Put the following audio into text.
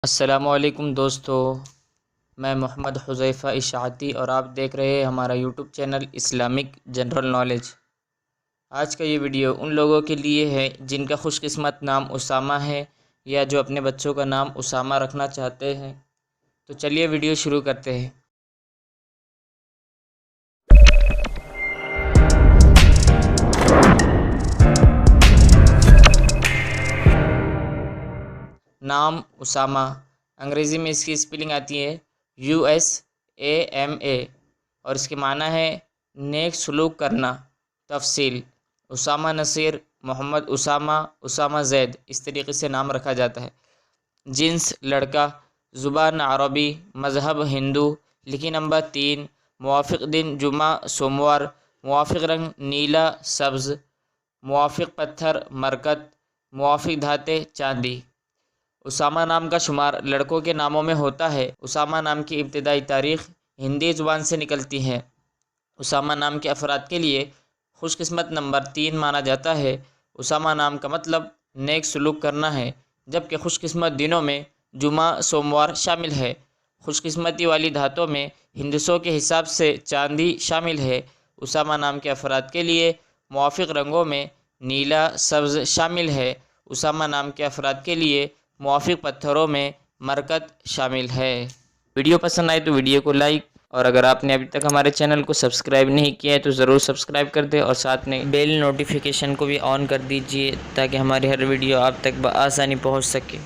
السلام علیکم دوستو، میں محمد حذیفہ اشاعتی اور آپ دیکھ رہے ہیں ہمارا YouTube channel Islamic general knowledge. آج کا یہ ویڈیو ان لوگوں کے لیے ہے جن کا خوش قسمت نام اسامہ ہے یا جو اپنے بچوں کا نام اسامہ رکھنا چاہتے ہیں۔ تو چلیے ویڈیو شروع کرتے ہیں۔ نام اسامہ، انگریزی میں اس کی اسپیلنگ آتی ہے USAMA اور اس کے معنی ہے نیک سلوک کرنا۔ تفصیل: اسامہ نصیر، محمد اسامہ، اسامہ زید، اس طریقے سے نام رکھا جاتا ہے۔ جنس لڑکا، زبان عربی، مذہب ہندو، لکی نمبر 3، موافق دن جمعہ سوموار، موافق رنگ نیلا سبز، موافق پتھر مرکت، موافق دھاتیں چاندی۔ اسامہ نام کا شمار لڑکوں کے ناموں میں ہوتا ہے۔ اسامہ نام کی ابتدائی تاریخ ہندی زبان سے نکلتی ہے۔ اسامہ نام کے افراد کے لیے خوش قسمت نمبر 3 مانا جاتا ہے۔ اسامہ نام کا مطلب نیک سلوک کرنا ہے، جبکہ خوش قسمت دنوں میں جمعہ سوموار شامل ہے۔ خوش قسمتی والی دھاتوں میں ہندسوں کے حساب سے چاندی شامل ہے۔ اسامہ نام کے افراد کے لیے موافق رنگوں میں نیلا سبز شامل ہے۔ اسامہ نام کے افراد کے لیے موافق پتھروں میں مرکت شامل ہے۔ ویڈیو پسند آئے تو ویڈیو کو لائک، اور اگر آپ نے ابھی تک ہمارے چینل کو سبسکرائب نہیں کیا ہے تو ضرور سبسکرائب کر دیں اور ساتھ میں بیل نوٹیفیکیشن کو بھی آن کر دیجئے تاکہ ہماری ہر ویڈیو آپ تک بآسانی پہنچ سکے۔